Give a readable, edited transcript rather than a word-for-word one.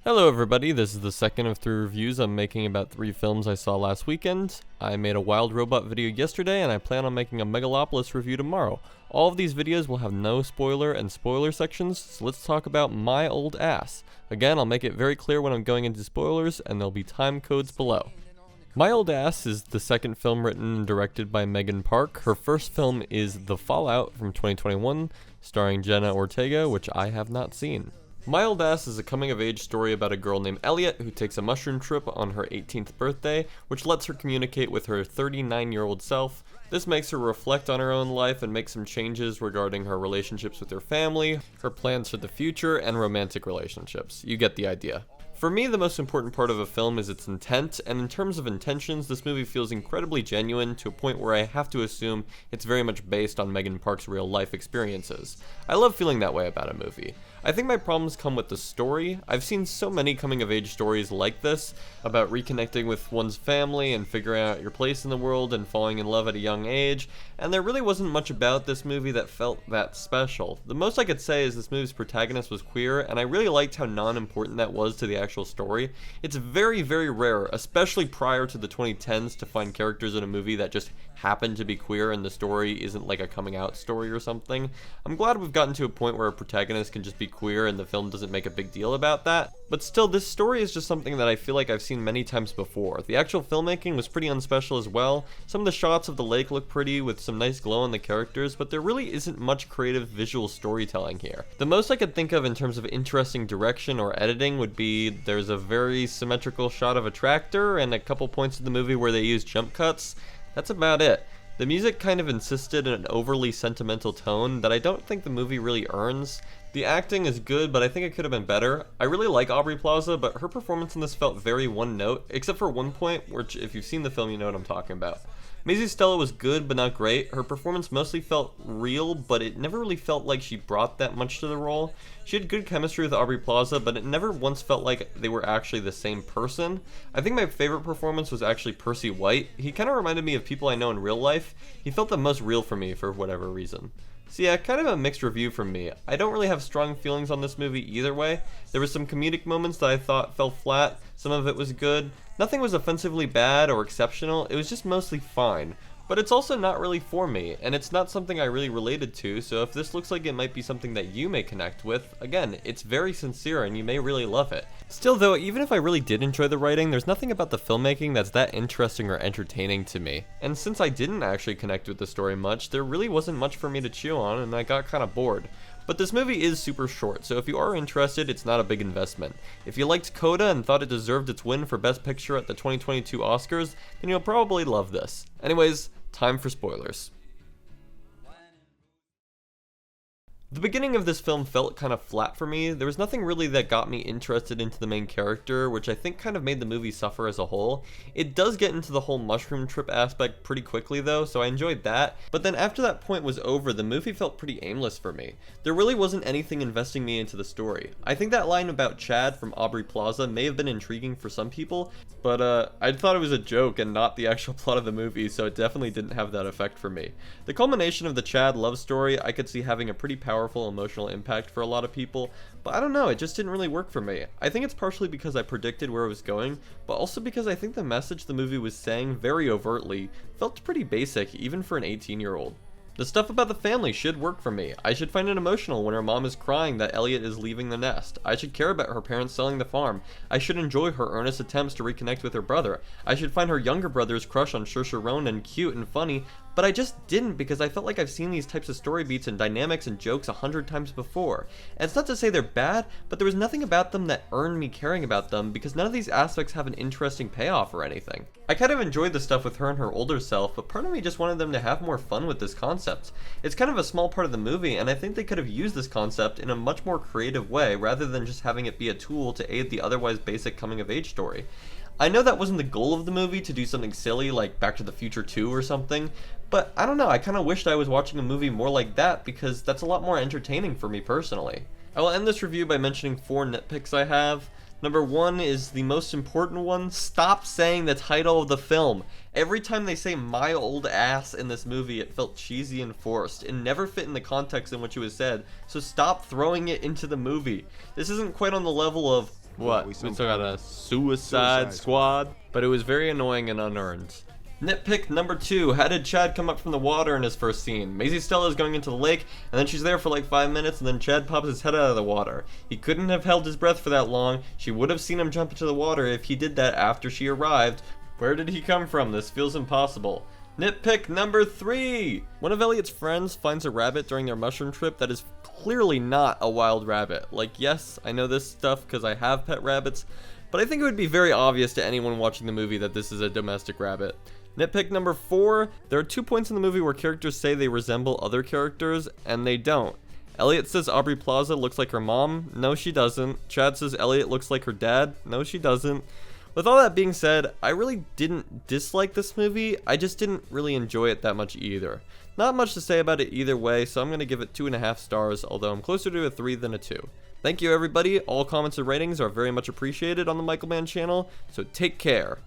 Hello everybody, this is the second of 3 reviews I'm making about 3 films I saw last weekend. I made a Wild Robot video yesterday and I plan on making a Megalopolis review tomorrow. All of these videos will have no spoiler and spoiler sections, so let's talk about My Old Ass. Again, I'll make it very clear when I'm going into spoilers and there'll be time codes below. My Old Ass is the second film written and directed by Megan Park. Her first film is The Fallout from 2021, starring Jenna Ortega, which I have not seen. My Old Ass is a coming-of-age story about a girl named Elliot who takes a mushroom trip on her 18th birthday, which lets her communicate with her 39-year-old self. This makes her reflect on her own life and make some changes regarding her relationships with her family, her plans for the future, and romantic relationships. You get the idea. For me, the most important part of a film is its intent, and in terms of intentions, this movie feels incredibly genuine to a point where I have to assume it's very much based on Megan Park's real-life experiences. I love feeling that way about a movie. I think my problems come with the story. I've seen so many coming-of-age stories like this, about reconnecting with one's family and figuring out your place in the world and falling in love at a young age, and there really wasn't much about this movie that felt that special. The most I could say is this movie's protagonist was queer, and I really liked how non-important that was to the actual story. It's very, very rare, especially prior to the 2010s, to find characters in a movie that just happen to be queer and the story isn't like a coming out story or something. I'm glad we've gotten to a point where a protagonist can just be queer and the film doesn't make a big deal about that. But still, this story is just something that I feel like I've seen many times before. The actual filmmaking was pretty unspecial as well. Some of the shots of the lake look pretty with some nice glow on the characters, but there really isn't much creative visual storytelling here. The most I could think of in terms of interesting direction or editing would be there's a very symmetrical shot of a tractor and a couple points in the movie where they use jump cuts. That's about it. The music kind of insisted in an overly sentimental tone that I don't think the movie really earns. The acting is good, but I think it could have been better. I really like Aubrey Plaza, but her performance in this felt very one note, except for one point, which if you've seen the film you know what I'm talking about. Maisie Stella was good, but not great. Her performance mostly felt real, but it never really felt like she brought that much to the role. She had good chemistry with Aubrey Plaza, but it never once felt like they were actually the same person. I think my favorite performance was actually Percy White. He kind of reminded me of people I know in real life. He felt the most real for me for whatever reason. So yeah, kind of a mixed review from me. I don't really have strong feelings on this movie either way. There were some comedic moments that I thought fell flat, some of it was good. Nothing was offensively bad or exceptional, it was just mostly fine. But it's also not really for me, and it's not something I really related to, so if this looks like it might be something that you may connect with, again, it's very sincere and you may really love it. Still though, even if I really did enjoy the writing, there's nothing about the filmmaking that's that interesting or entertaining to me. And since I didn't actually connect with the story much, there really wasn't much for me to chew on and I got kind of bored. But this movie is super short, so if you are interested, it's not a big investment. If you liked Coda and thought it deserved its win for Best Picture at the 2022 Oscars, then you'll probably love this. Anyways, time for spoilers. The beginning of this film felt kind of flat for me. There was nothing really that got me interested into the main character, which I think kind of made the movie suffer as a whole. It does get into the whole mushroom trip aspect pretty quickly though, so I enjoyed that. But then after that point was over, the movie felt pretty aimless for me. There really wasn't anything investing me into the story. I think that line about Chad from Aubrey Plaza may have been intriguing for some people, but I thought it was a joke and not the actual plot of the movie, so it definitely didn't have that effect for me. The culmination of the Chad love story I could see having a pretty powerful emotional impact for a lot of people, but I don't know, it just didn't really work for me. I think it's partially because I predicted where it was going, but also because I think the message the movie was saying very overtly felt pretty basic even for an 18-year-old. The stuff about the family should work for me. I should find it emotional when her mom is crying that Elliot is leaving the nest. I should care about her parents selling the farm. I should enjoy her earnest attempts to reconnect with her brother. I should find her younger brother's crush on Saoirse Ronan cute and funny, but I just didn't because I felt like I've seen these types of story beats and dynamics and jokes 100 times before. And it's not to say they're bad, but there was nothing about them that earned me caring about them because none of these aspects have an interesting payoff or anything. I kind of enjoyed the stuff with her and her older self, but part of me just wanted them to have more fun with this concept. It's kind of a small part of the movie, and I think they could have used this concept in a much more creative way rather than just having it be a tool to aid the otherwise basic coming-of-age story. I know that wasn't the goal of the movie to do something silly like Back to the Future 2 or something, but I don't know, I kind of wished I was watching a movie more like that because that's a lot more entertaining for me personally. I will end this review by mentioning 4 nitpicks I have. Number 1 is the most important one. Stop saying the title of the film. Every time they say "my old ass" in this movie, it felt cheesy and forced. It never fit in the context in which it was said, so stop throwing it into the movie. This isn't quite on the level of What? We still got a Suicide Squad? But it was very annoying and unearned. Nitpick number 2. How did Chad come up from the water in his first scene? Maisie Stella is going into the lake, and then she's there for like 5 minutes, and then Chad pops his head out of the water. He couldn't have held his breath for that long. She would have seen him jump into the water if he did that after she arrived. Where did he come from? This feels impossible. Nitpick number 3. One of Elliot's friends finds a rabbit during their mushroom trip that is clearly not a wild rabbit. Like, yes, I know this stuff because I have pet rabbits, but I think it would be very obvious to anyone watching the movie that this is a domestic rabbit. Nitpick number 4. There are 2 points in the movie where characters say they resemble other characters, and they don't. Elliot says Aubrey Plaza looks like her mom. No, she doesn't. Chad says Elliot looks like her dad. No, she doesn't. With all that being said, I really didn't dislike this movie, I just didn't really enjoy it that much either. Not much to say about it either way, so I'm going to give it 2.5 stars, although I'm closer to a 3 than a 2. Thank you everybody, all comments and ratings are very much appreciated on the Michael Mann channel, so take care.